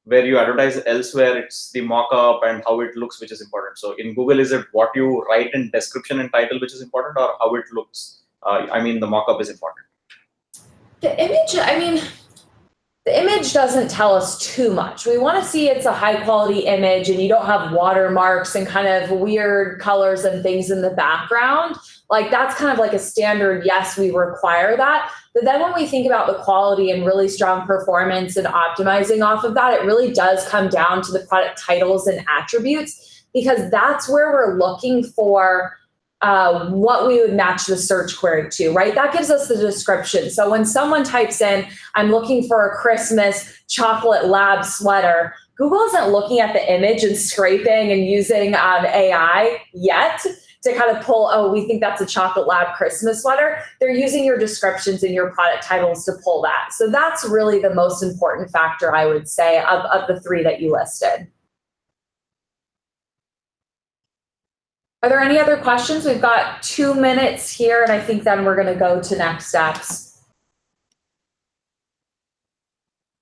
where you advertise elsewhere, it's the mock-up and how it looks which is important. So in Google, is it what you write in description and title which is important, or how it looks? The mock-up is important. The image, the image doesn't tell us too much. We want to see it's a high quality image and you don't have watermarks and kind of weird colors and things in the background. Like that's kind of like a standard, yes, we require that. But then when we think about the quality and really strong performance and optimizing off of that, it really does come down to the product titles and attributes, because that's where we're looking for what we would match the search query to, right? That gives us the description. So when someone types in, I'm looking for a Christmas chocolate lab sweater, Google isn't looking at the image and scraping and using AI yet to kind of pull, oh, we think that's a chocolate lab Christmas sweater. They're using your descriptions and your product titles to pull that. So that's really the most important factor, I would say, of the three that you listed. Are there any other questions? We've got 2 minutes here, and I think then we're going to go to next steps.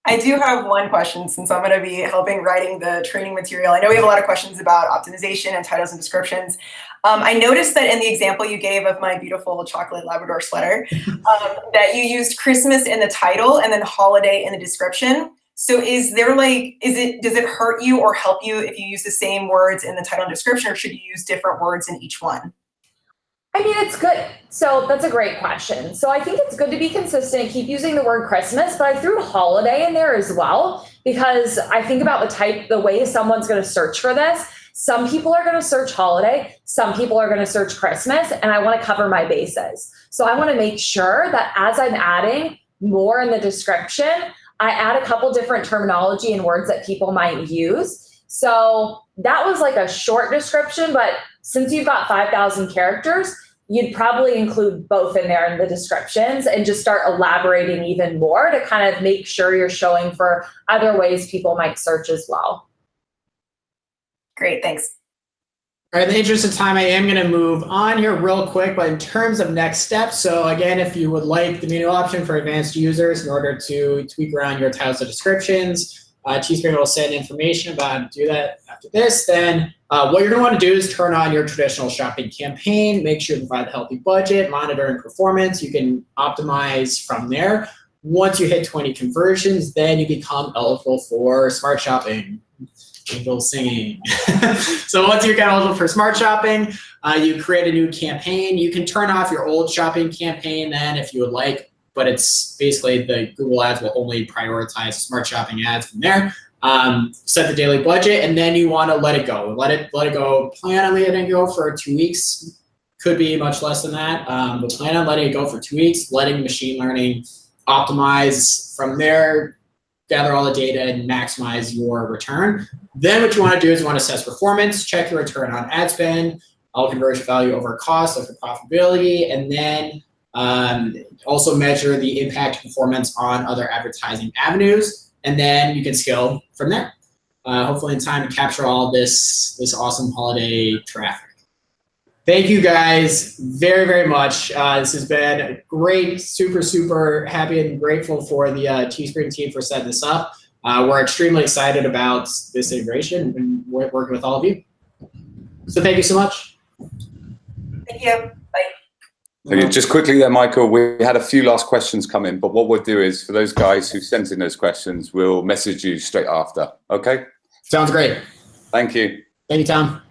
I do have one question, since I'm going to be helping writing the training material. I know we have a lot of questions about optimization and titles and descriptions. I noticed that in the example you gave of my beautiful chocolate Labrador sweater, that you used Christmas in the title and then holiday in the description. So does it hurt you or help you if you use the same words in the title and description, or should you use different words in each one? It's good. So that's a great question. So I think it's good to be consistent, keep using the word Christmas, but I threw holiday in there as well, because I think about the way someone's going to search for this. Some people are going to search holiday, some people are going to search Christmas, and I want to cover my bases. So I want to make sure that as I'm adding more in the description, I add a couple different terminology and words that people might use. So that was like a short description, but since you've got 5,000 characters, you'd probably include both in there in the descriptions and just start elaborating even more to kind of make sure you're showing for other ways people might search as well. Great, thanks. All right, in the interest of time, I am going to move on here real quick, but in terms of next steps, so again, if you would like the menu option for advanced users in order to tweak around your titles and descriptions, Teespring will send information about how to do that after this. Then what you're going to want to do is turn on your traditional shopping campaign, make sure you provide a healthy budget, monitoring performance. You can optimize from there. Once you hit 20 conversions, then you become eligible for smart shopping. Angel singing. So once you're eligible for smart shopping, you create a new campaign. You can turn off your old shopping campaign then if you would like, but it's basically the Google ads will only prioritize smart shopping ads from there. Set the daily budget, and then you want to let it go. Let it go. Plan on letting it go for 2 weeks. Could be much less than that, but plan on letting it go for 2 weeks, letting machine learning optimize from there, gather all the data and maximize your return. Then what you want to do is you want to assess performance, check your return on ad spend, all conversion value over cost of the profitability, and then also measure the impact performance on other advertising avenues, and then you can scale from there. Hopefully in time to capture all this awesome holiday traffic. Thank you guys very, very much. This has been great, super happy and grateful for the Teespring team for setting this up. We're extremely excited about this integration and working with all of you. So thank you so much. Thank you. Bye. Okay, just quickly there, Michael, we had a few last questions come in, but what we'll do is for those guys who sent in those questions, we'll message you straight after. Okay? Sounds great. Thank you. Thank you, Tom.